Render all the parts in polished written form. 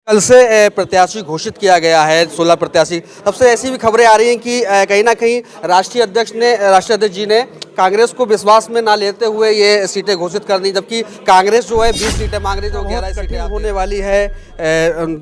कल से प्रत्याशी घोषित किया गया है 16 प्रत्याशी। तब से ऐसी भी खबरें आ रही हैं कि कहीं ना कहीं राष्ट्रीय अध्यक्ष जी ने कांग्रेस को विश्वास में ना लेते हुए ये सीटें घोषित कर दी, जबकि कांग्रेस जो है 20 सीटें मांग रही है, जो 11 सीटें होने वाली है।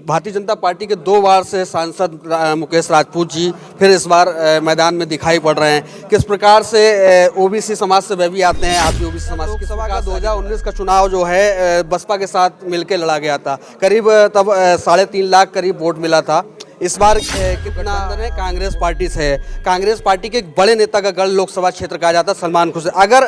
भारतीय जनता पार्टी के 2 बार से सांसद मुकेश राजपूत जी फिर इस बार मैदान में दिखाई पड़ रहे हैं। किस प्रकार से ओबीसी समाज से वे भी आते हैं, आप भी ओबीसी समाज। लोकसभा का 2019 का चुनाव जो है बसपा के साथ मिलकर लड़ा गया था, करीब तब 3.5 लाख करीब वोट मिला था। इस बार कितना है कांग्रेस पार्टी से है। कांग्रेस पार्टी के एक बड़े नेता का गढ़ लोकसभा क्षेत्र कहा जाता है सलमान खुर्शीद। अगर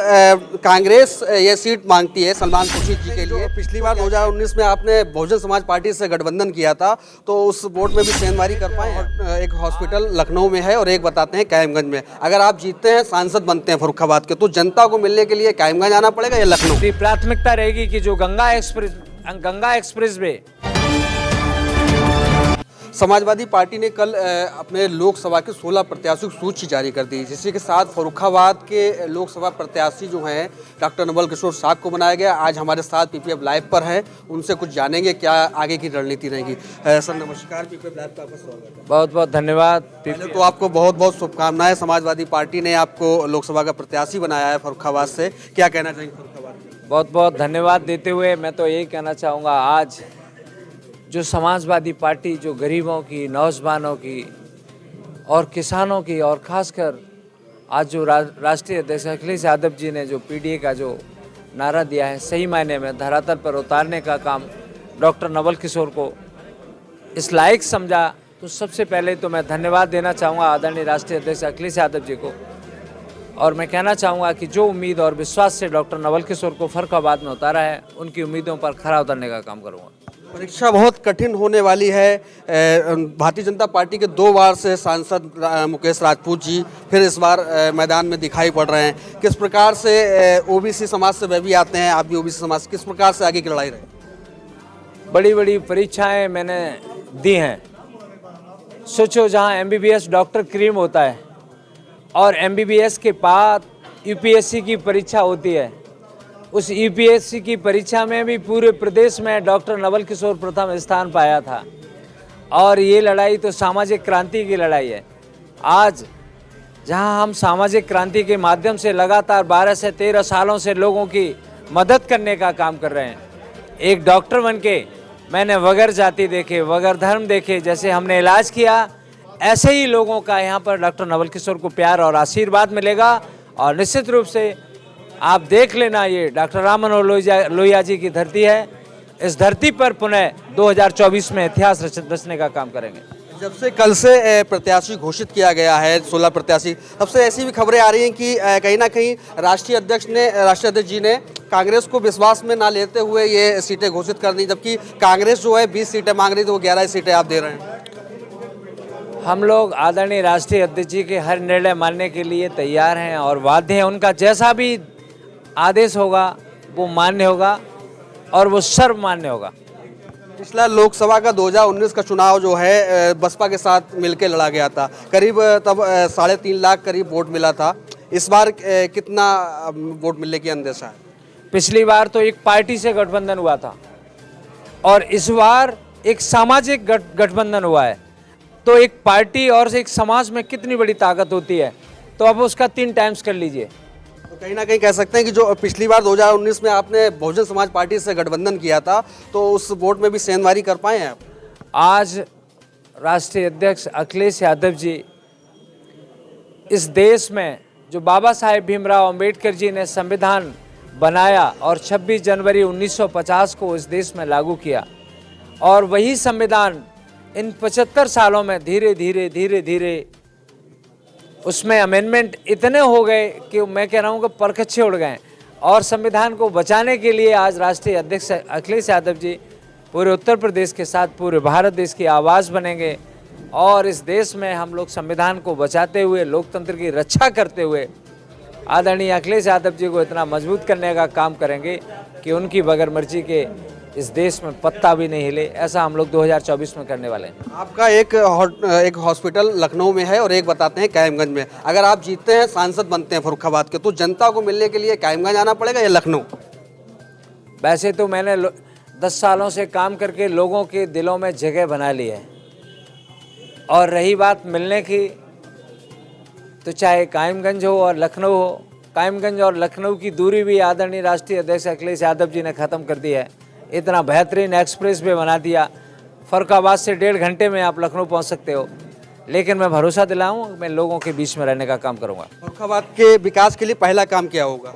कांग्रेस ये सीट मांगती है सलमान खुर्शीद जी के लिए, पिछली बार 2019 में आपने बहुजन समाज पार्टी से गठबंधन किया था, तो उस वोट में भी सेंधमारी कर पाए। एक हॉस्पिटल लखनऊ में है और एक बताते हैं कायमगंज में। अगर आप जीतते हैं, सांसद बनते हैं फर्रुखाबाद के, तो जनता को मिलने के लिए कायमगंज आना पड़ेगा या लखनऊ? प्राथमिकता रहेगी कि जो Ganga express way. Samajwadi party ने कल अपने लोकसभा के 16 प्रत्याशियों की सूची जारी कर दी, जिसके के साथ फर्रुखाबाद के लोकसभा प्रत्याशी जो हैं डॉक्टर नवल किशोर साहब को बनाया गया। आज हमारे साथ पीपीएफ लाइव पर हैं, उनसे कुछ जानेंगे क्या आगे की रणनीति रहेगी। सर नमस्कार, पीपीएफ लाइव का आपका स्वागत है। बहुत बहुत धन्यवाद। पहले तो आपको बहुत बहुत शुभकामनाएं। समाजवादी पार्टी ने आपको लोकसभा का प्रत्याशी बनाया है फर्रुखाबाद से, क्या कहना चाहेंगे फर्रुखाबाद? बहुत बहुत धन्यवाद देते हुए मैं तो यही कहना चाहूँगा, आज जो समाजवादी पार्टी जो गरीबों की, नौजवानों की और किसानों की, और ख़ासकर आज जो राष्ट्रीय अध्यक्ष अखिलेश यादव जी ने जो पीडीए का जो नारा दिया है, सही मायने में धरातल पर उतारने का काम डॉक्टर नवल किशोर को इस लायक समझा, तो सबसे पहले तो मैं धन्यवाद देना चाहूँगा आदरणीय राष्ट्रीय अध्यक्ष अखिलेश यादव जी को। और मैं कहना चाहूँगा कि जो उम्मीद और विश्वास से डॉक्टर नवल किशोर को फर्रुखाबाद में उतारा है, उनकी उम्मीदों पर खरा उतरने का काम करूँगा। परीक्षा बहुत कठिन होने वाली है। भारतीय जनता पार्टी के 2 बार से सांसद मुकेश राजपूत जी फिर इस बार मैदान में दिखाई पड़ रहे हैं। किस प्रकार से ओबीसी समाज से वे भी आते हैं, आप भी ओबीसी समाज, किस प्रकार से आगे की लड़ाई रहे? बड़ी बड़ी परीक्षाएं मैंने दी हैं। सोचो, जहां एमबीबीएस डॉक्टर क्रीम होता है और एमबीबीएस के बाद यूपीएससी की परीक्षा होती है, उस यूपीएससी की परीक्षा में भी पूरे प्रदेश में डॉक्टर नवल किशोर प्रथम स्थान पाया था। और ये लड़ाई तो सामाजिक क्रांति की लड़ाई है। आज जहां हम सामाजिक क्रांति के माध्यम से लगातार 12 से 13 सालों से लोगों की मदद करने का काम कर रहे हैं, एक डॉक्टर बनके मैंने वगैर जाति देखे, वगैर धर्म देखे, जैसे हमने इलाज किया, ऐसे ही लोगों का यहाँ पर डॉक्टर नवल किशोर को प्यार और आशीर्वाद मिलेगा। और निश्चित रूप से आप देख लेना, ये डॉक्टर राम मनोहर लोहिया जी की धरती है। इस धरती पर पुनः 2024 में इतिहास रचने का काम करेंगे। जब से कल से प्रत्याशी घोषित किया गया है 16 प्रत्याशी, तब से ऐसी भी खबरें आ रही हैं कि कहीं ना कहीं राष्ट्रीय अध्यक्ष जी ने कांग्रेस को विश्वास में ना लेते हुए ये सीटें घोषित कर दी, जबकि कांग्रेस जो है 20 सीटें मांग रही थी, वो 11 सीटें आप दे रहे हैं। हम लोग आदरणीय राष्ट्रीय अध्यक्ष जी के हर निर्णय मानने के लिए तैयार हैं और बाध्य हैं। उनका जैसा भी आदेश होगा वो मान्य होगा और वो सर्वमान्य होगा। पिछला लोकसभा का 2019 का चुनाव जो है बसपा के साथ मिलकर लड़ा गया था, करीब तब 3.5 लाख करीब वोट मिला था। इस बार कितना वोट मिलने की अंदेशा है? पिछली बार तो एक पार्टी से गठबंधन हुआ था और इस बार एक सामाजिक गठबंधन हुआ है। तो एक पार्टी और एक समाज में कितनी बड़ी ताकत होती है, तो अब उसका 3 टाइम्स कर लीजिए। तो कहीं ना कहीं कह सकते हैं कि जो पिछली बार 2019 में आपने बहुजन समाज पार्टी से गठबंधन किया था, तो उस वोट में भी सेंधमारी कर पाए हैं आप? आज राष्ट्रीय अध्यक्ष अखिलेश यादव जी इस देश में जो बाबा साहेब भीमराव अंबेडकर जी ने संविधान बनाया और 26 जनवरी 1950 को इस देश में लागू किया, और वही संविधान इन 75 सालों में धीरे धीरे उसमें अमेंडमेंट इतने हो गए कि मैं कह रहा हूँ कि परखच्चे उड़ गए। और संविधान को बचाने के लिए आज राष्ट्रीय अध्यक्ष अखिलेश यादव जी पूरे उत्तर प्रदेश के साथ पूरे भारत देश की आवाज़ बनेंगे। और इस देश में हम लोग संविधान को बचाते हुए, लोकतंत्र की रक्षा करते हुए आदरणीय अखिलेश यादव जी को इतना मजबूत करने का काम करेंगे कि उनकी बगैर मर्जी के इस देश में पत्ता भी नहीं हिले। ऐसा हम लोग 2024 में करने वाले हैं। आपका एक हॉस्पिटल लखनऊ में है और एक बताते हैं कायमगंज में। अगर आप जीतते हैं, सांसद बनते हैं फर्रुखाबाद के, तो जनता को मिलने के लिए कायमगंज आना पड़ेगा या लखनऊ? वैसे तो मैंने 10 सालों से काम करके लोगों के दिलों में जगह बना ली है। और रही बात मिलने की, तो चाहे कायमगंज हो और लखनऊ हो, कायमगंज और लखनऊ की दूरी भी आदरणीय राष्ट्रीय अध्यक्ष अखिलेश यादव जी ने ख़त्म कर दी है। इतना बेहतरीन एक्सप्रेस वे बना दिया, फरुखाबाद से 1.5 घंटे में आप लखनऊ पहुंच सकते हो। लेकिन मैं भरोसा दिलाऊं, मैं लोगों के बीच में रहने का काम करूंगा। फर्रुखाबाद के विकास के लिए पहला काम क्या होगा?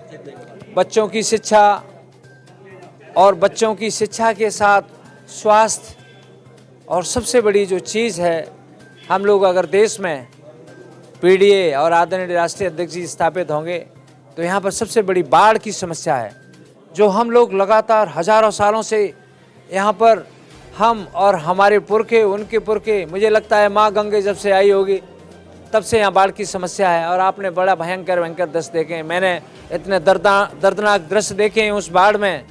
बच्चों की शिक्षा, और बच्चों की शिक्षा के साथ स्वास्थ्य, और सबसे बड़ी जो चीज़ है, हम लोग अगर देश में पीडीए और आदरणीय राष्ट्रीय अध्यक्ष जी स्थापित होंगे तो यहाँ पर सबसे बड़ी बाढ़ की समस्या है, जो हम लोग लगातार हजारों सालों से यहाँ पर, हम और हमारे पुरखे, उनके पुरखे, मुझे लगता है माँ गंगे जब से आई होगी तब से यहाँ बाढ़ की समस्या है। और आपने बड़ा भयंकर दृश्य देखे हैं, मैंने इतने दर्दनाक दृश्य देखे हैं उस बाढ़ में,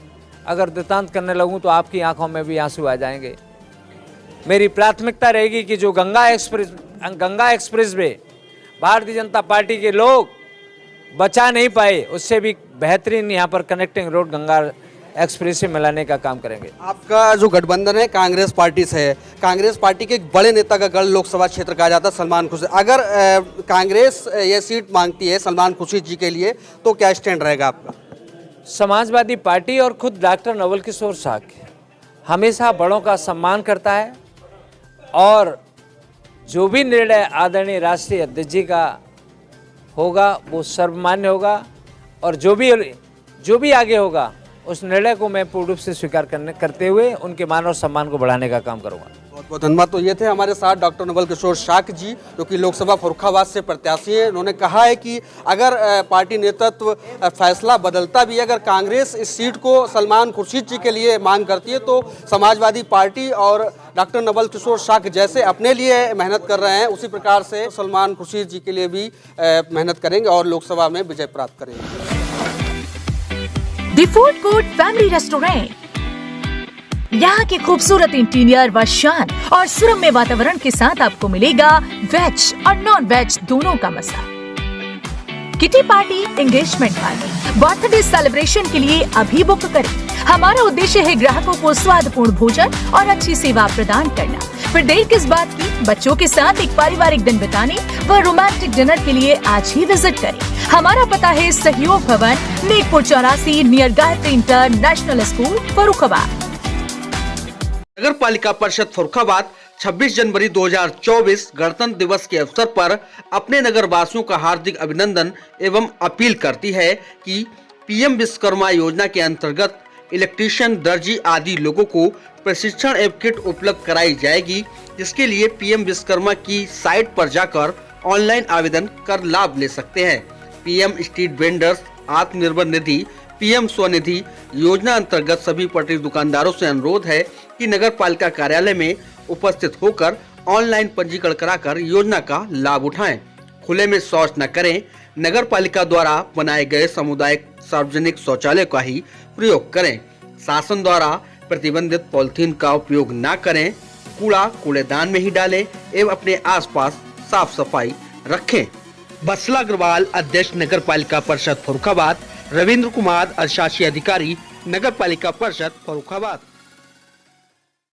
अगर वृत्तांत करने लगूँ तो आपकी आंखों में भी आंसू आ जाएंगे। मेरी प्राथमिकता रहेगी कि जो Ganga express way Bharatiya Janata party के लोग बचा नहीं पाए, उससे भी बेहतरीन यहाँ पर कनेक्टिंग रोड गंगा एक्सप्रेस से मिलाने का काम करेंगे। आपका जो गठबंधन है कांग्रेस पार्टी से है, कांग्रेस पार्टी के एक बड़े नेता का गढ़ लोकसभा क्षेत्र कहा जाता है सलमान खुर्शीद। अगर कांग्रेस ये सीट मांगती है सलमान खुर्शीद जी के लिए तो क्या स्टैंड रहेगा आपका? समाजवादी पार्टी और खुद डॉक्टर नवल किशोर शाक्य हमेशा बड़ों का सम्मान करता है, और जो भी निर्णय आदरणीय राष्ट्रीय अध्यक्ष जी का होगा वो सर्वमान्य होगा, और जो भी आगे होगा उस निर्णय को मैं पूर्ण रूप से स्वीकार करते हुए उनके मान और सम्मान को बढ़ाने का काम करूंगा। बहुत बहुत धन्यवाद। तो ये थे हमारे साथ डॉक्टर नवल किशोर शाक्य जी, जो कि लोकसभा फर्रुखाबाद से प्रत्याशी है। उन्होंने कहा है कि अगर पार्टी नेतृत्व फैसला बदलता भी है, अगर कांग्रेस इस सीट को सलमान खुर्शीद जी के लिए मांग करती है तो समाजवादी पार्टी और डॉक्टर नवल किशोर शाक्य जैसे अपने लिए मेहनत कर रहे हैं, उसी प्रकार से सलमान खुर्शीद जी के लिए भी मेहनत करेंगे और लोकसभा में विजय प्राप्त करेंगे। The food court family restaurant, यहाँ के खूबसूरत इंटीरियर व शान और सुरम्य वातावरण के साथ आपको मिलेगा वेज और नॉन वेज दोनों का मजा। Kitty party, engagement party, birthday celebration के लिए अभी बुक करें। हमारा उद्देश्य है ग्राहकों को स्वादपूर्ण भोजन और अच्छी सेवा प्रदान करना। फिर देर किस बात की, बच्चों के साथ एक पारिवारिक दिन बिताने व रोमांटिक डिनर के लिए आज ही विजिट करें। हमारा पता है Sahyog Bhawan, Nekpur 84, near Gayatri international school, Farrukhabad. नगर पालिका परिषद फर्रुखाबाद 26 जनवरी 2024 गणतंत्र दिवस के अवसर पर अपने नगर वासियों का हार्दिक अभिनंदन एवं अपील करती है कि पीएम विश्वकर्मा योजना के अंतर्गत इलेक्ट्रीशियन, दर्जी आदि लोगों को प्रशिक्षण एवं किट उपलब्ध कराई जाएगी, जिसके लिए पीएम विश्वकर्मा की साइट पर जाकर ऑनलाइन आवेदन कर लाभ ले सकते हैं। PM street vendors Atmanirbhar Nidhi, PM Svanidhi योजना अंतर्गत सभी पटरी दुकानदारों से अनुरोध है कि नगर पालिका कार्यालय में उपस्थित होकर ऑनलाइन पंजीकरण कराकर योजना का लाभ उठाएं। खुले में शौच न करें, नगर पालिका द्वारा बनाए गए सामुदायिक सार्वजनिक शौचालय का ही प्रयोग करें। शासन द्वारा प्रतिबंधित पॉलिथीन का उपयोग न करें, कूड़ा कूड़ेदान में ही डालें एवं अपने आसपास साफ सफाई रखें। बसला अग्रवाल, अध्यक्ष नगर पालिका परिषद फर्रुखाबाद। रविंद्र कुमार, अधिशासी अधिकारी, नगर पालिका परिषद फर्रुखाबाद।